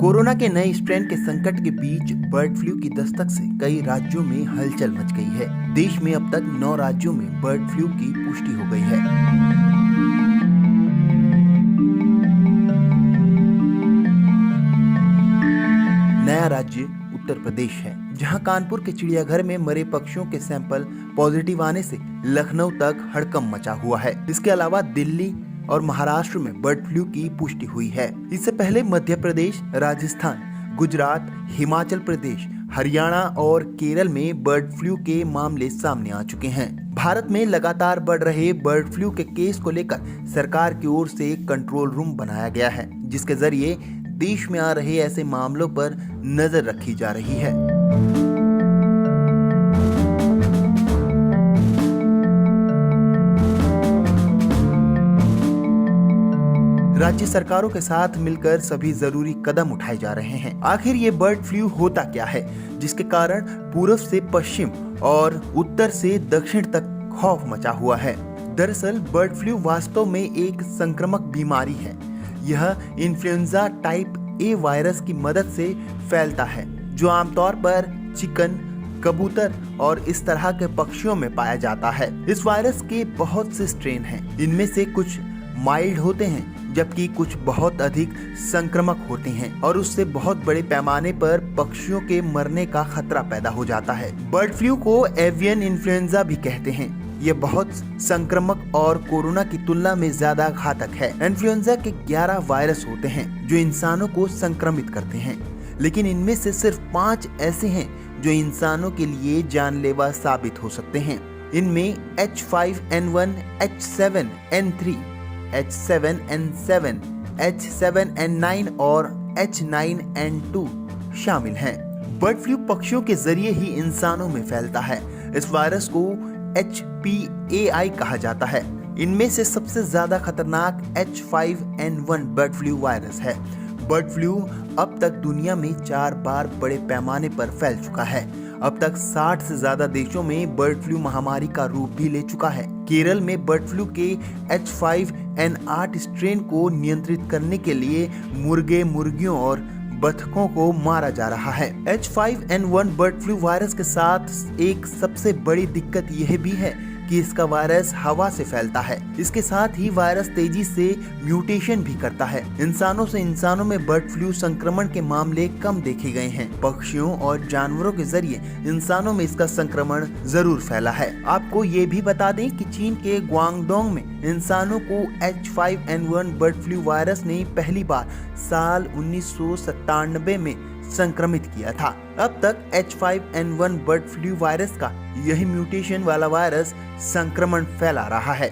Corona के नए strain के संकट के बीच बर्ड फ्लू की दस्तक से कई राज्यों में हलचल मच गई है। देश में अब तक 9 राज्यों में बर्ड फ्लू की पुष्टि हो गई है। नया राज्य उत्तर प्रदेश है, जहां कानपुर के चिड़ियाघर में मरे पक्षियों के सैंपल पॉजिटिव आने से लखनऊ तक हड़कंप मचा हुआ है। इसके अलावा दिल्ली और महाराष्ट्र में बर्ड फ्लू की पुष्टि हुई है। इससे पहले मध्य प्रदेश, राजस्थान, गुजरात, हिमाचल प्रदेश, हरियाणा और केरल में बर्ड फ्लू के मामले सामने आ चुके हैं। भारत में लगातार बढ़ रहे बर्ड फ्लू के केस को लेकर सरकार की ओर से एक कंट्रोल रूम बनाया गया है, जिसके जरिए देश में आ रहे ऐसे मामलों पर नजर रखी जा रही है। राज्य सरकारों के साथ मिलकर सभी जरूरी कदम उठाए जा रहे हैं। आखिर ये बर्ड फ्लू होता क्या है, जिसके कारण पूर्व से पश्चिम और उत्तर से दक्षिण तक खौफ मचा हुआ है। दरअसल बर्ड फ्लू वास्तव में एक संक्रामक बीमारी है। यह इन्फ्लुएंजा टाइप ए वायरस की मदद से फैलता है, जो आमतौर पर चिकन, कबूतर और इस तरह के पक्षियों में पाया जाता है। इस वायरस के बहुत से स्ट्रेन हैं। इनमें से कुछ माइल्ड होते हैं, जबकि कुछ बहुत अधिक संक्रामक होते हैं और उससे बहुत बड़े पैमाने पर पक्षियों के मरने का खतरा पैदा हो जाता है। बर्ड फ्लू को एवियन इन्फ्लुएंजा भी कहते हैं। ये बहुत संक्रामक और कोरोना की तुलना में ज्यादा घातक है। इन्फ्लुएंजा के 11 वायरस होते हैं जो इंसानों को संक्रमित करते हैं, लेकिन इनमें से सिर्फ 5 ऐसे हैं जो इंसानों के लिए जानलेवा साबित हो सकते हैं। इनमें H5N1, H7N3, H7N7, H7N9 और H9N2 शामिल हैं। बर्ड फ्लू पक्षियों के जरिए ही इंसानों में फैलता है। इस वायरस को HPAI कहा जाता है। इनमें से सबसे ज्यादा खतरनाक H5N1 बर्ड फ्लू वायरस है। बर्ड फ्लू अब तक दुनिया में 4 बार बड़े पैमाने पर फैल चुका है। अब तक 60 से ज्यादा देशों में बर्ड फ्लू महामारी का रूप भी ले चुका है। केरल में बर्ड फ्लू के H5N8 स्ट्रेन को नियंत्रित करने के लिए मुर्गे, मुर्गियों और बतखों को मारा जा रहा है। H5N1 बर्ड फ्लू वायरस के साथ एक सबसे बड़ी दिक्कत यह भी है कि इसका वायरस हवा से फैलता है। इसके साथ ही वायरस तेजी से म्यूटेशन भी करता है। इंसानों से इंसानों में बर्ड फ्लू संक्रमण के मामले कम देखे गए हैं। पक्षियों और जानवरों के जरिए इंसानों में इसका संक्रमण जरूर फैला है। आपको ये भी बता दें कि चीन के ग्वांगडोंग में इंसानों को H5N1 बर्ड फ्लू वायरस ने पहली बार साल 1997 में संक्रमित किया था। अब तक H5N1 बर्ड फ्लू वायरस का यही म्यूटेशन वाला वायरस संक्रमण फैला रहा है।